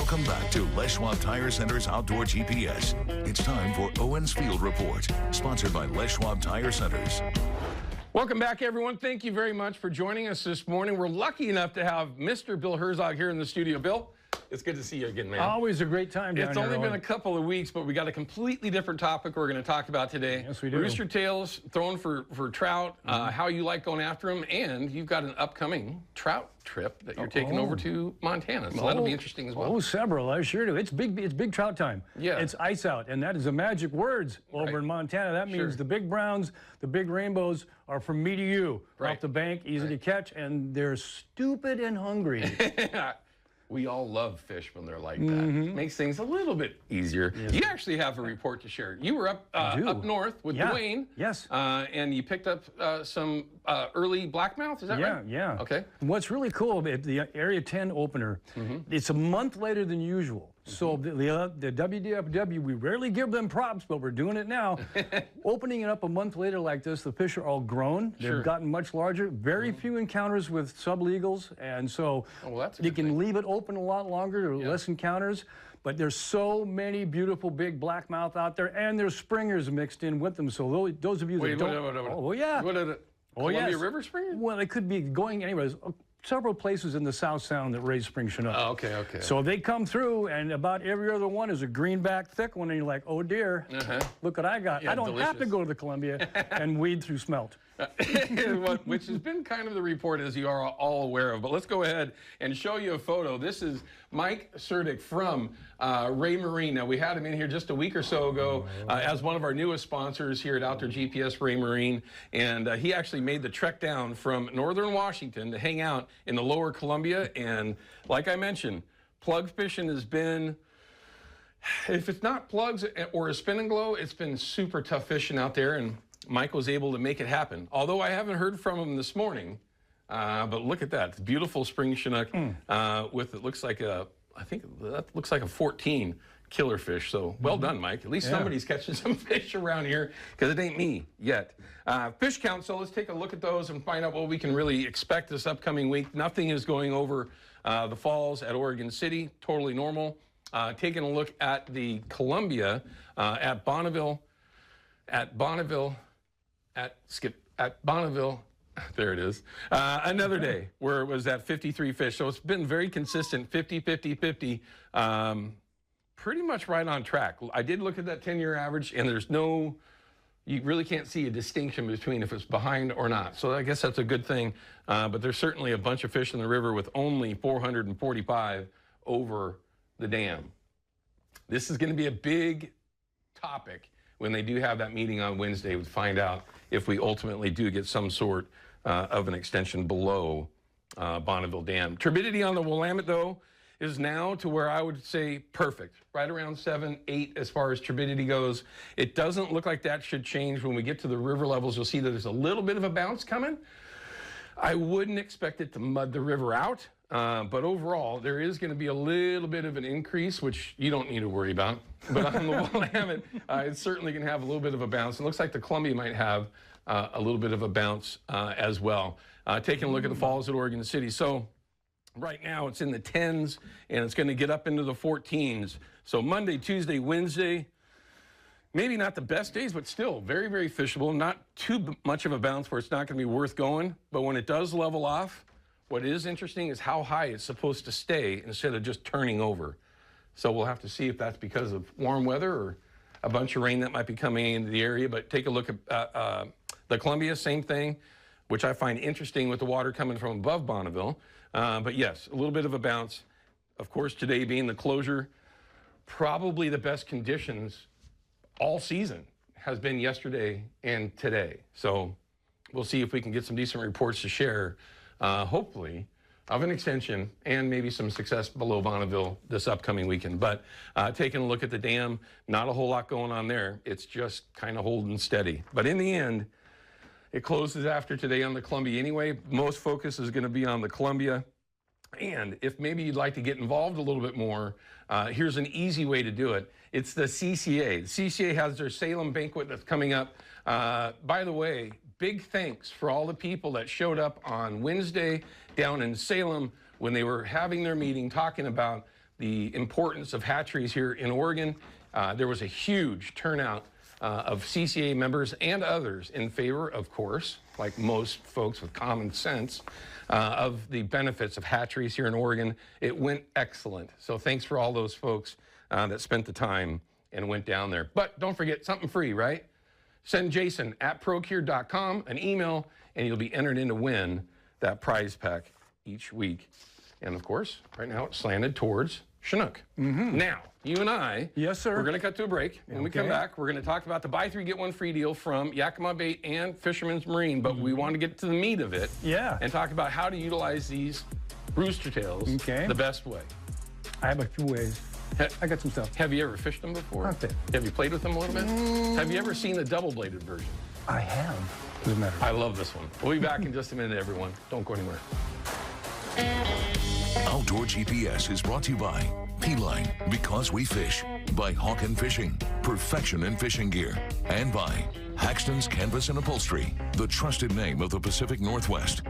Welcome back to Les Schwab Tire Center's Outdoor GPS. It's time for Owin's Field Report, sponsored by Les Schwab Tire Centers. Welcome back, everyone. Thank you very much for joining us this morning. We're lucky enough to have Mr. Bill Herzog here in the studio. Bill, it's good to see you again, man. Always a great time down It's here, only been Owen. a couple of weeks, but we got a completely different topic we're going to talk about today. Yes, we do. Rooster tails, throwing for trout, how you like going after them, and you've got an upcoming trout trip that you're taking over to Montana, so that'll be interesting as well. Oh, several, I sure do. It's big trout time. Yeah. It's ice out, and that is the magic words over in Montana. That means the big browns, the big rainbows are from me to you. Off the bank, easy to catch, and they're stupid and hungry. We all love fish when they're like that. Makes things a little bit easier. Yes. You actually have a report to share. You were up north with Owin. Yes. And you picked up some early blackmouth, is that right? Yeah. Okay. What's really cool, the Area 10 opener, it's a month later than usual. So the WDFW, we rarely give them props, but we're doing it now. Opening it up a month later like this, the fish are all grown. They've gotten much larger. Very few encounters with sublegals, and so you can leave it open a lot longer, or less encounters. But there's so many beautiful big blackmouth out there, and there's springers mixed in with them. So those of you that don't... Oh, well, yeah. What are the Columbia River springers? Well, they could be going anyways. Several places in the South Sound that raise spring Chinook. Oh, okay. So they come through, and about every other one is a greenback thick one, and you're like, oh dear, look what I got. Yeah, I don't have to go to the Columbia and weed through smelt. Which has been kind of the report, as you are all aware of. But let's go ahead and show you a photo. This is Mike Surdick from Ray Marine. Now, we had him in here just a week or so ago as one of our newest sponsors here at Outdoor GPS, Ray Marine. And he actually made the trek down from northern Washington to hang out in the lower Columbia. And like I mentioned, plug fishing has been... If it's not plugs or a spin and glow, it's been super tough fishing out there. And Mike was able to make it happen. Although I haven't heard from him this morning, but look at that. It's beautiful spring Chinook with, it looks like a, I think that looks like a 14 killer fish. So well done, Mike. At least somebody's catching some fish around here, because it ain't me yet. Fish count, so let's take a look at those and find out what we can really expect this upcoming week. Nothing is going over the falls at Oregon City, totally normal. Taking a look at the Columbia at Bonneville, there it is. Another day where it was at 53 fish. So it's been very consistent, 50, 50, 50. Pretty much right on track. I did look at that 10-year average, and there's no, you really can't see a distinction between if it's behind or not. So I guess that's a good thing. But there's certainly a bunch of fish in the river with only 445 over the dam. This is going to be a big topic when they do have that meeting on Wednesday, to find out if we ultimately do get some sort of an extension below Bonneville Dam. Turbidity on the Willamette, though, is now to where I would say perfect, right around 7, 8 as far as turbidity goes. It doesn't look like that should change. When we get to the river levels, you'll see that there's a little bit of a bounce coming. I wouldn't expect it to mud the river out. But overall, there is going to be a little bit of an increase, which you don't need to worry about. But on the Willamette, it's certainly going to have a little bit of a bounce. It looks like the Columbia might have a little bit of a bounce as well. Taking a look at the falls at Oregon City. So right now it's in the 10s, and it's going to get up into the 14s. So Monday, Tuesday, Wednesday, maybe not the best days, but still very, very fishable. Not too much of a bounce where it's not going to be worth going. But when it does level off, what is interesting is how high it's supposed to stay instead of just turning over. So we'll have to see if that's because of warm weather or a bunch of rain that might be coming into the area. But take a look at the Columbia, same thing, which I find interesting with the water coming from above Bonneville. But yes, a little bit of a bounce. Of course, today being the closure, probably the best conditions all season has been yesterday and today. So we'll see if we can get some decent reports to share, hopefully, of an extension and maybe some success below Bonneville this upcoming weekend. But taking a look at the dam, not a whole lot going on there. It's just kind of holding steady. But in the end, it closes after today on the Columbia anyway. Most focus is going to be on the Columbia. And if maybe you'd like to get involved a little bit more, here's an easy way to do it. It's the CCA. The CCA has their Salem banquet that's coming up. By the way, big thanks for all the people that showed up on Wednesday down in Salem when they were having their meeting talking about the importance of hatcheries here in Oregon. There was a huge turnout of CCA members and others in favor, of course, like most folks with common sense, of the benefits of hatcheries here in Oregon. It went excellent. So thanks for all those folks that spent the time and went down there. But don't forget, something free, right? Send Jason at procure.com an email, and you'll be entered in to win that prize pack each week. And of course, right now it's slanted towards Chinook. Now, you and I, yes, sir, we're going to cut to a break. When we come back, we're going to talk about the buy three, get one free deal from Yakima Bait and Fisherman's Marine, but we want to get to the meat of it and talk about how to utilize these rooster tails the best way. I have a few ways. I got some stuff. Have you ever fished them before? Okay. Have you played with them a little bit? Have you ever seen the double-bladed version? I have. Doesn't matter. I love this one. We'll be back in just a minute, everyone. Don't go anywhere. Outdoor GPS is brought to you by P-Line, because we fish, by Hawken Fishing, perfection in fishing gear, and by Haxton's Canvas and Upholstery, the trusted name of the Pacific Northwest.